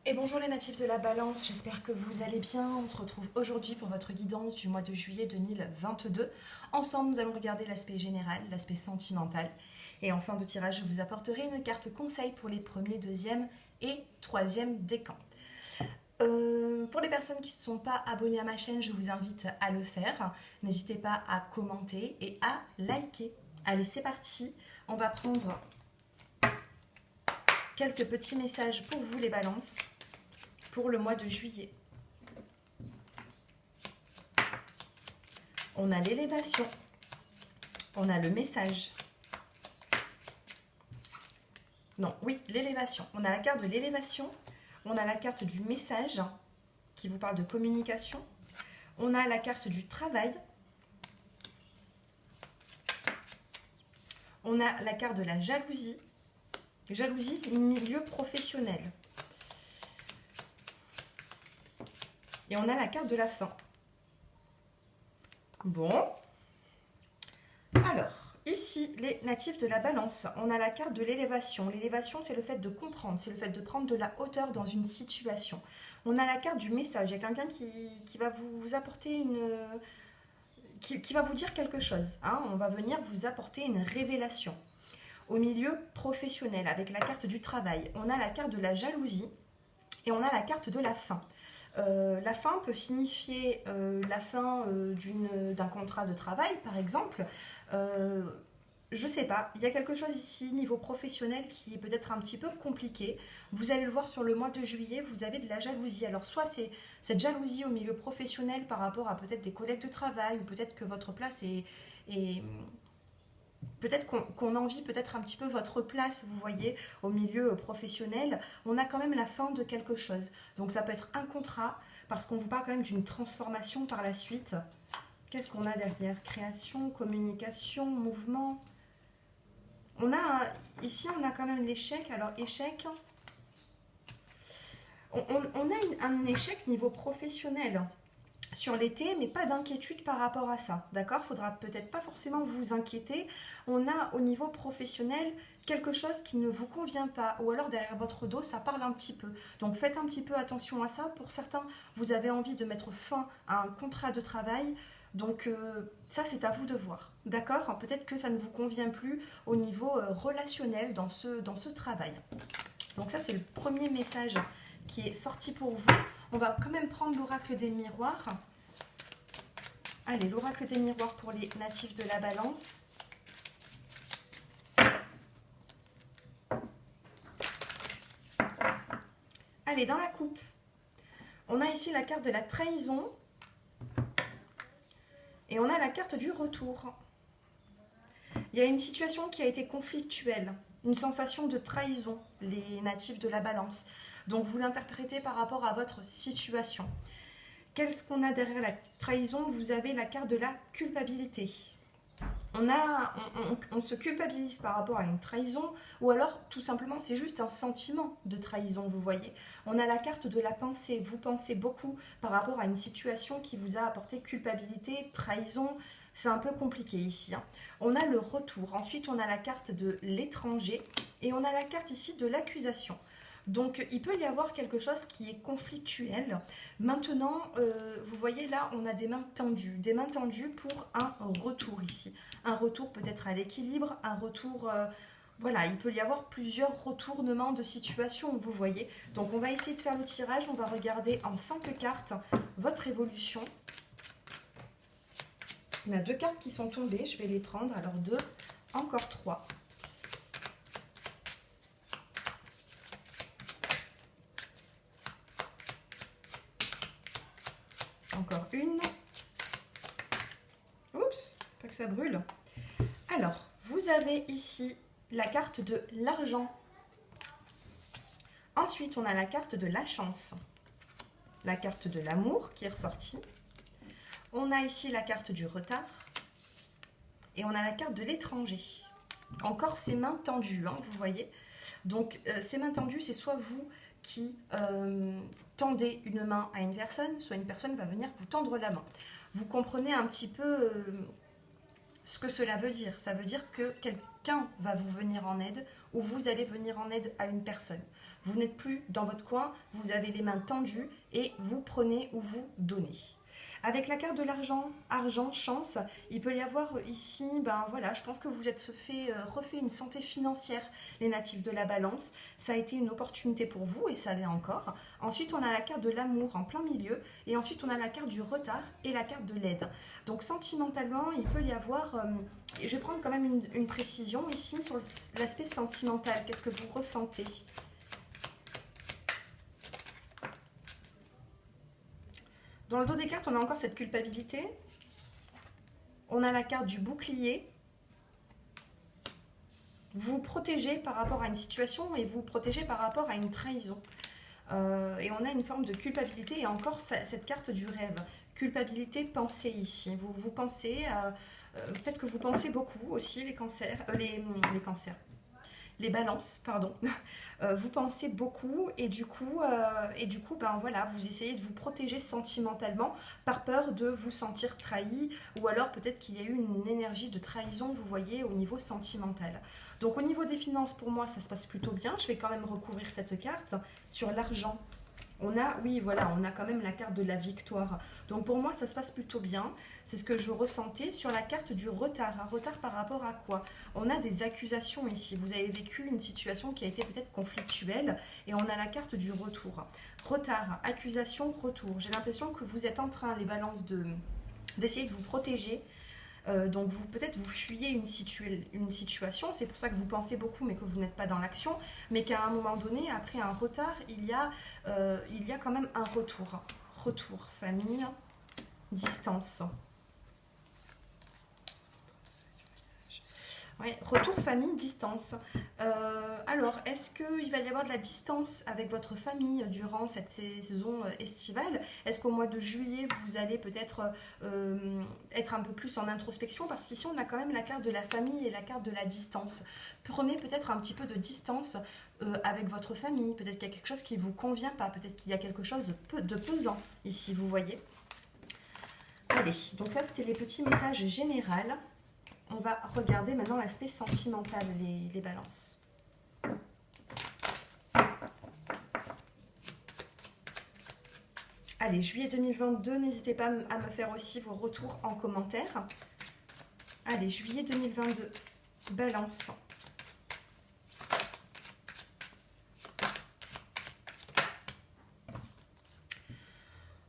Et bonjour les natifs de la balance, j'espère que vous allez bien. On se retrouve aujourd'hui pour votre guidance du mois de juillet 2022. Ensemble, nous allons regarder l'aspect général, l'aspect sentimental. Et en fin de tirage, je vous apporterai une carte conseil pour les premiers, deuxième et troisième décans. Pour les personnes qui ne sont pas abonnées à ma chaîne, je vous invite à le faire. N'hésitez pas à commenter et à liker. Allez, c'est parti. On va prendre quelques petits messages pour vous les balances pour le mois de juillet. On a l'élévation, on a le message. Non, oui, l'élévation. On a la carte de l'élévation, on a la carte du message qui vous parle de communication, on a la carte du travail, on a la carte de la jalousie, milieu professionnel. Et on a la carte de la fin. Bon. Alors, ici, les natifs de la balance, on a la carte de l'élévation. L'élévation, c'est le fait de comprendre, c'est le fait de prendre de la hauteur dans une situation. On a la carte du message. Il y a quelqu'un qui va vous apporter une... qui va vous dire quelque chose. Hein. On va venir vous apporter une révélation. Au milieu professionnel, avec la carte du travail, on a la carte de la jalousie et on a la carte de la fin. La fin peut signifier la fin d'un contrat de travail, par exemple. Je sais pas, il y a quelque chose ici, niveau professionnel, qui est peut-être un petit peu compliqué. Vous allez le voir sur le mois de juillet, vous avez de la jalousie. Alors, soit c'est cette jalousie au milieu professionnel par rapport à peut-être des collègues de travail, ou peut-être que votre place est peut-être qu'on envie peut-être un petit peu votre place, vous voyez, au milieu professionnel. On a quand même la fin de quelque chose. Donc ça peut être un contrat, parce qu'on vous parle quand même d'une transformation par la suite. Qu'est-ce qu'on a derrière? Création, communication, mouvement. Ici, on a quand même l'échec. Alors, échec, on a un échec niveau professionnel sur l'été, mais pas d'inquiétude par rapport à ça, d'accord? Il faudra peut-être pas forcément vous inquiéter. On a au niveau professionnel quelque chose qui ne vous convient pas, ou alors derrière votre dos, ça parle un petit peu. Donc faites un petit peu attention à ça. Pour certains, vous avez envie de mettre fin à un contrat de travail, donc ça c'est à vous de voir, d'accord? Peut-être que ça ne vous convient plus au niveau relationnel dans ce travail. Donc ça c'est le premier message qui est sorti pour vous. On va quand même prendre l'oracle des miroirs. Allez, l'oracle des miroirs pour les natifs de la balance. Allez, dans la coupe, on a ici la carte de la trahison et on a la carte du retour. Il y a une situation qui a été conflictuelle, une sensation de trahison, les natifs de la balance. Donc vous l'interprétez par rapport à votre situation. Qu'est-ce qu'on a derrière la trahison? Vous avez la carte de la culpabilité. On se culpabilise par rapport à une trahison, ou alors tout simplement c'est juste un sentiment de trahison, vous voyez. On a la carte de la pensée. Vous pensez beaucoup par rapport à une situation qui vous a apporté culpabilité, trahison. C'est un peu compliqué ici. Hein. On a le retour. Ensuite, on a la carte de l'étranger et on a la carte ici de l'accusation. Donc, il peut y avoir quelque chose qui est conflictuel. Maintenant, vous voyez là, on a des mains tendues pour un retour ici. Un retour peut-être à l'équilibre, un retour... voilà, il peut y avoir plusieurs retournements de situation, vous voyez. Donc, on va essayer de faire le tirage. On va regarder en 5 cartes votre évolution. On a 2 cartes qui sont tombées. Je vais les prendre. Alors, 2, encore 3. Encore une. Oups, pas que ça brûle. Alors, vous avez ici la carte de l'argent. Ensuite, on a la carte de la chance. La carte de l'amour qui est ressortie. On a ici la carte du retard. Et on a la carte de l'étranger. Encore ces mains tendues, hein, vous voyez. Donc, ces mains tendues, c'est soit vous qui tendez une main à une personne, soit une personne va venir vous tendre la main. Vous comprenez un petit peu ce que cela veut dire. Ça veut dire que quelqu'un va vous venir en aide ou vous allez venir en aide à une personne. Vous n'êtes plus dans votre coin, vous avez les mains tendues et vous prenez ou vous donnez. Avec la carte de l'argent, argent, chance, il peut y avoir ici, ben voilà, je pense que vous êtes refait une santé financière, les natifs de la balance. Ça a été une opportunité pour vous et ça l'est encore. Ensuite, on a la carte de l'amour en plein milieu et ensuite, on a la carte du retard et la carte de l'aide. Donc, sentimentalement, il peut y avoir, et je vais prendre quand même une précision ici sur l'aspect sentimental. Qu'est-ce que vous ressentez ? Dans le dos des cartes, on a encore cette culpabilité. On a la carte du bouclier. Vous vous protégez par rapport à une situation et vous vous protégez par rapport à une trahison. Et on a une forme de culpabilité et encore cette carte du rêve. Culpabilité, pensée ici. Vous pensez, peut-être que vous pensez beaucoup aussi les cancers, les cancers. Les balances, pardon. Vous pensez beaucoup et du coup, ben voilà, vous essayez de vous protéger sentimentalement par peur de vous sentir trahi ou alors peut-être qu'il y a eu une énergie de trahison, vous voyez, au niveau sentimental. Donc au niveau des finances, pour moi, ça se passe plutôt bien. Je vais quand même recouvrir cette carte sur l'argent. On a, oui, voilà, on a quand même la carte de la victoire. Donc pour moi, ça se passe plutôt bien. C'est ce que je ressentais sur la carte du retard. Un retard par rapport à quoi? On a des accusations ici. Vous avez vécu une situation qui a été peut-être conflictuelle et on a la carte du retour. Retard, accusation, retour. J'ai l'impression que vous êtes en train, les balances, d'essayer de vous protéger. Donc peut-être vous fuyez une situation, c'est pour ça que vous pensez beaucoup mais que vous n'êtes pas dans l'action, mais qu'à un moment donné, après un retard, il y a quand même un retour. Retour, famille, distance. Ouais, retour, famille, distance. Alors, est-ce qu'il va y avoir de la distance avec votre famille durant cette saison estivale? Est-ce qu'au mois de juillet, vous allez peut-être être un peu plus en introspection? Parce qu'ici, on a quand même la carte de la famille et la carte de la distance. Prenez peut-être un petit peu de distance avec votre famille. Peut-être qu'il y a quelque chose qui ne vous convient pas. Peut-être qu'il y a quelque chose de pesant ici, vous voyez. Allez, donc ça, c'était les petits messages généraux. On va regarder maintenant l'aspect sentimental, les balances. Allez, juillet 2022, n'hésitez pas à me faire aussi vos retours en commentaire. Allez, juillet 2022, balance.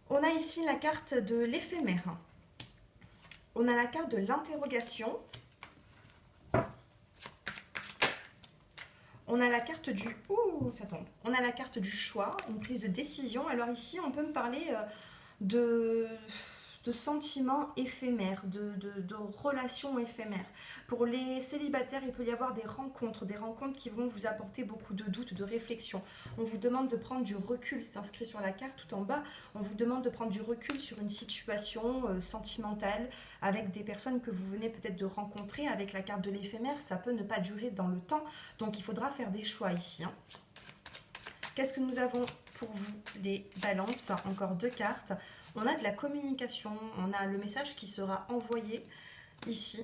On a ici la carte de l'éphémère. On a la carte de l'interrogation. On a la carte du... Ouh, ça tombe. On a la carte du choix, une prise de décision. Alors ici, on peut me parler de sentiments éphémères, de relations éphémères. Pour les célibataires, il peut y avoir des rencontres qui vont vous apporter beaucoup de doutes, de réflexion. On vous demande de prendre du recul, c'est inscrit sur la carte tout en bas, on vous demande de prendre du recul sur une situation sentimentale avec des personnes que vous venez peut-être de rencontrer. Avec la carte de l'éphémère, ça peut ne pas durer dans le temps, donc il faudra faire des choix ici. Qu'est-ce que nous avons pour vous, les balances? Encore deux cartes. On a de la communication, on a le message qui sera envoyé ici.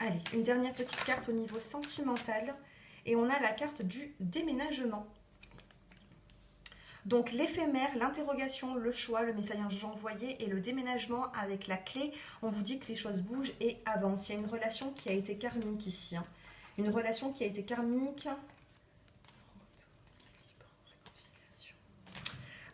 Allez, une dernière petite carte au niveau sentimental. Et on a la carte du déménagement. Donc l'éphémère, l'interrogation, le choix, le message envoyé et le déménagement avec la clé. On vous dit que les choses bougent et avancent. Il y a une relation qui a été karmique ici. Une relation qui a été karmique.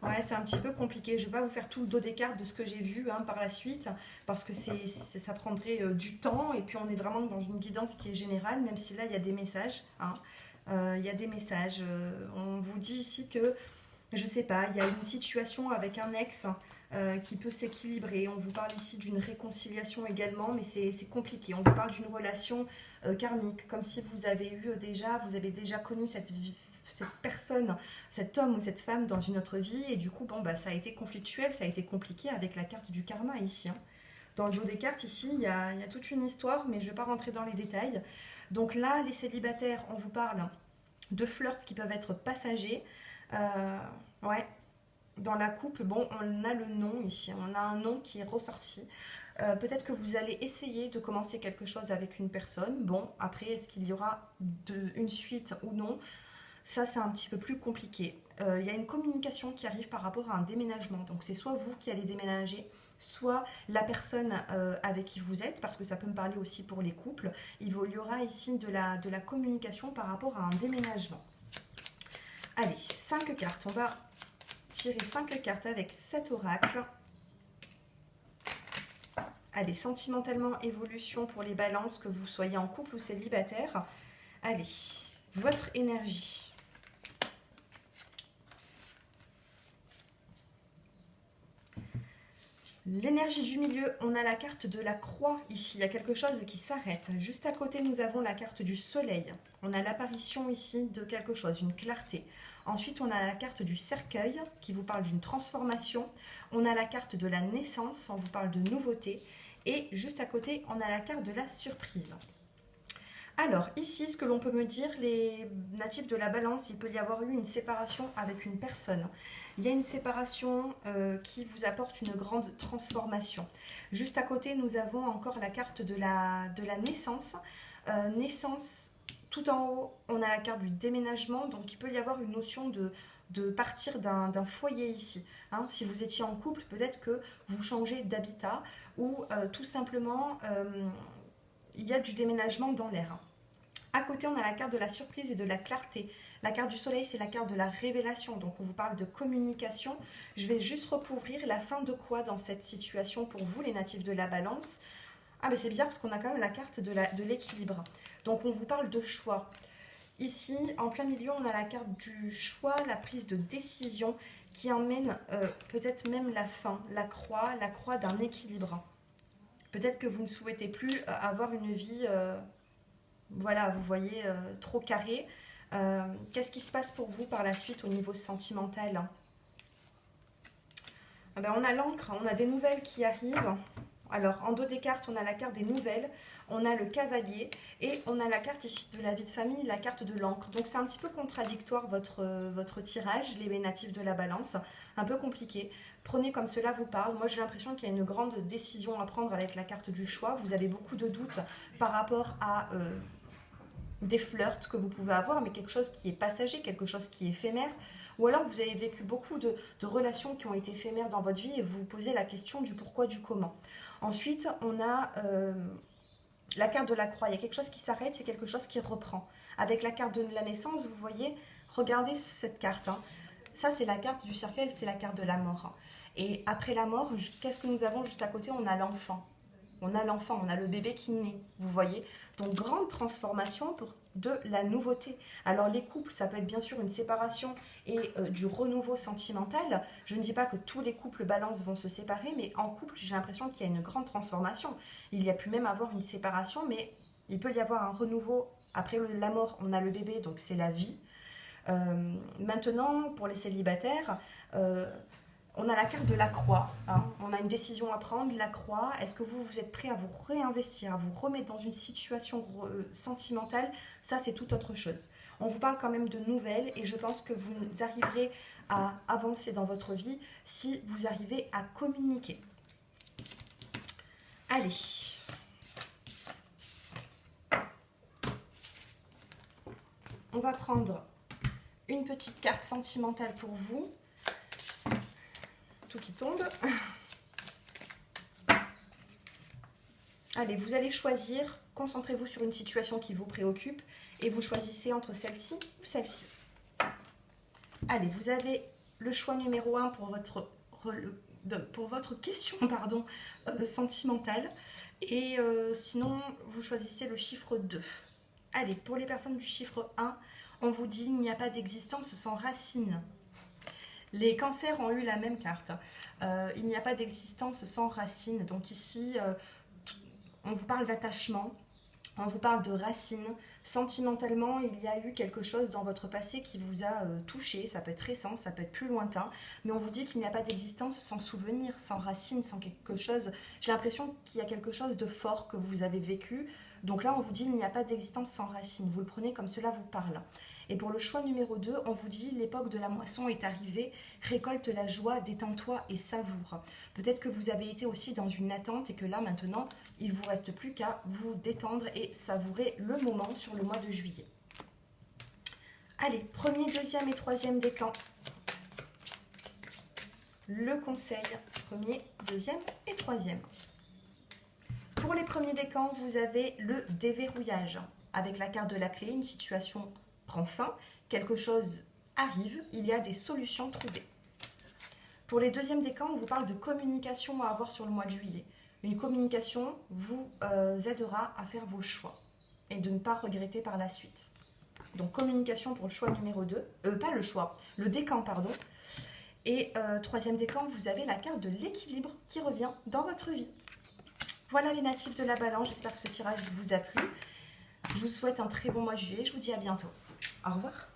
Ouais, c'est un petit peu compliqué. Je ne vais pas vous faire tout le dos des cartes de ce que j'ai vu par la suite, parce que ça prendrait du temps, et puis on est vraiment dans une guidance qui est générale, même si là, il y a des messages. Il y a des messages. On vous dit ici que, je ne sais pas, il y a une situation avec un ex qui peut s'équilibrer. On vous parle ici d'une réconciliation également, mais c'est compliqué. On vous parle d'une relation karmique, comme si vous avez déjà connu cette personne, cet homme ou cette femme dans une autre vie, et du coup, ça a été conflictuel, ça a été compliqué avec la carte du karma ici. Dans le dos des cartes, ici, il y a toute une histoire, mais je ne vais pas rentrer dans les détails. Donc là, les célibataires, on vous parle de flirts qui peuvent être passagers. Ouais, dans la couple, on a le nom ici, on a un nom qui est ressorti. Peut-être que vous allez essayer de commencer quelque chose avec une personne. Bon, après, est-ce qu'il y aura une suite ou non? Ça, c'est un petit peu plus compliqué. Il y a une communication qui arrive par rapport à un déménagement. Donc, c'est soit vous qui allez déménager, soit la personne avec qui vous êtes, parce que ça peut me parler aussi pour les couples. Il y aura ici de la communication par rapport à un déménagement. Allez, 5 cartes. On va tirer 5 cartes avec cet oracle. Allez, sentimentalement, évolution pour les balances, que vous soyez en couple ou célibataire. Allez, votre énergie. L'énergie du milieu, on a la carte de la croix ici, il y a quelque chose qui s'arrête. Juste à côté, nous avons la carte du soleil. On a l'apparition ici de quelque chose, une clarté. Ensuite, on a la carte du cercueil qui vous parle d'une transformation. On a la carte de la naissance, on vous parle de nouveauté. Et juste à côté, on a la carte de la surprise. Alors, ici, ce que l'on peut me dire, les natifs de la balance, il peut y avoir eu une séparation avec une personne. Il y a une séparation qui vous apporte une grande transformation. Juste à côté, nous avons encore la carte de la naissance. Naissance, tout en haut, on a la carte du déménagement. Donc, il peut y avoir une notion de partir d'un foyer ici. Hein, si vous étiez en couple, peut-être que vous changez d'habitat ou tout simplement, il y a du déménagement dans l'air. À côté, on a la carte de la surprise et de la clarté. La carte du soleil, c'est la carte de la révélation. Donc, on vous parle de communication. Je vais juste recouvrir la fin de quoi dans cette situation pour vous, les natifs de la balance. Ah, mais c'est bizarre parce qu'on a quand même la carte de l'équilibre. Donc, on vous parle de choix. Ici, en plein milieu, on a la carte du choix, la prise de décision qui emmène peut-être même la fin, la croix d'un équilibre. Peut-être que vous ne souhaitez plus avoir une vie, voilà, vous voyez, trop carrée. Qu'est-ce qui se passe pour vous par la suite au niveau sentimental? Ben, on a l'encre, on a des nouvelles qui arrivent. Alors, en dos des cartes, on a la carte des nouvelles, on a le cavalier et on a la carte ici de la vie de famille, la carte de l'encre. Donc, c'est un petit peu contradictoire votre tirage, les natifs de la balance, un peu compliqué. Prenez comme cela vous parle. Moi, j'ai l'impression qu'il y a une grande décision à prendre avec la carte du choix. Vous avez beaucoup de doutes par rapport à des flirts que vous pouvez avoir, mais quelque chose qui est passager, quelque chose qui est éphémère. Ou alors vous avez vécu beaucoup de relations qui ont été éphémères dans votre vie et vous vous posez la question du pourquoi, du comment. Ensuite, on a la carte de la croix. Il y a quelque chose qui s'arrête, c'est quelque chose qui reprend. Avec la carte de la naissance, vous voyez, regardez cette carte. Hein. Ça, c'est la carte du cercueil, c'est la carte de la mort. Et après la mort, qu'est-ce que nous avons juste à côté? On a l'enfant. On a l'enfant, on a le bébé qui naît, vous voyez. Donc, grande transformation pour de la nouveauté. Alors, les couples, ça peut être bien sûr une séparation et du renouveau sentimental. Je ne dis pas que tous les couples balance vont se séparer, mais en couple, j'ai l'impression qu'il y a une grande transformation. Il y a pu même avoir une séparation, mais il peut y avoir un renouveau. Après la mort, on a le bébé, donc c'est la vie. Maintenant, pour les célibataires, on a la carte de la croix, hein. On a une décision à prendre, la croix. Est-ce que vous êtes prêt à vous réinvestir, à vous remettre dans une situation sentimentale? Ça, c'est tout autre chose. On vous parle quand même de nouvelles et je pense que vous arriverez à avancer dans votre vie si vous arrivez à communiquer. Allez. On va prendre une petite carte sentimentale pour vous. Tout qui tombe. Allez, vous allez choisir, concentrez-vous sur une situation qui vous préoccupe et vous choisissez entre celle-ci ou celle-ci. Allez, vous avez le choix numéro 1 pour votre question sentimentale et sinon vous choisissez le chiffre 2. Allez, pour les personnes du chiffre 1, on vous dit il n'y a pas d'existence sans racines. Les cancers ont eu la même carte. Il n'y a pas d'existence sans racines. Donc ici, on vous parle d'attachement, on vous parle de racines. Sentimentalement, il y a eu quelque chose dans votre passé qui vous a touché. Ça peut être récent, ça peut être plus lointain. Mais on vous dit qu'il n'y a pas d'existence sans souvenir, sans racines, sans quelque chose. J'ai l'impression qu'il y a quelque chose de fort que vous avez vécu. Donc là, on vous dit il n'y a pas d'existence sans racines. Vous le prenez comme cela vous parle. Et pour le choix numéro 2, on vous dit l'époque de la moisson est arrivée, récolte la joie, détends-toi et savoure. Peut-être que vous avez été aussi dans une attente et que là maintenant, il ne vous reste plus qu'à vous détendre et savourer le moment sur le mois de juillet. Allez, premier, deuxième et troisième décan. Le conseil, premier, deuxième et troisième. Pour les premiers décans, vous avez le déverrouillage. Avec la carte de la clé, une situation prend fin, quelque chose arrive, il y a des solutions trouvées. Pour les deuxièmes décans, on vous parle de communication à avoir sur le mois de juillet. Une communication vous aidera à faire vos choix et de ne pas regretter par la suite. Donc communication pour le choix numéro 2, pas le choix, le décan pardon. Et troisième décan, vous avez la carte de l'équilibre qui revient dans votre vie. Voilà les natifs de la Balance, j'espère que ce tirage vous a plu. Je vous souhaite un très bon mois de juillet, je vous dis à bientôt. Au revoir.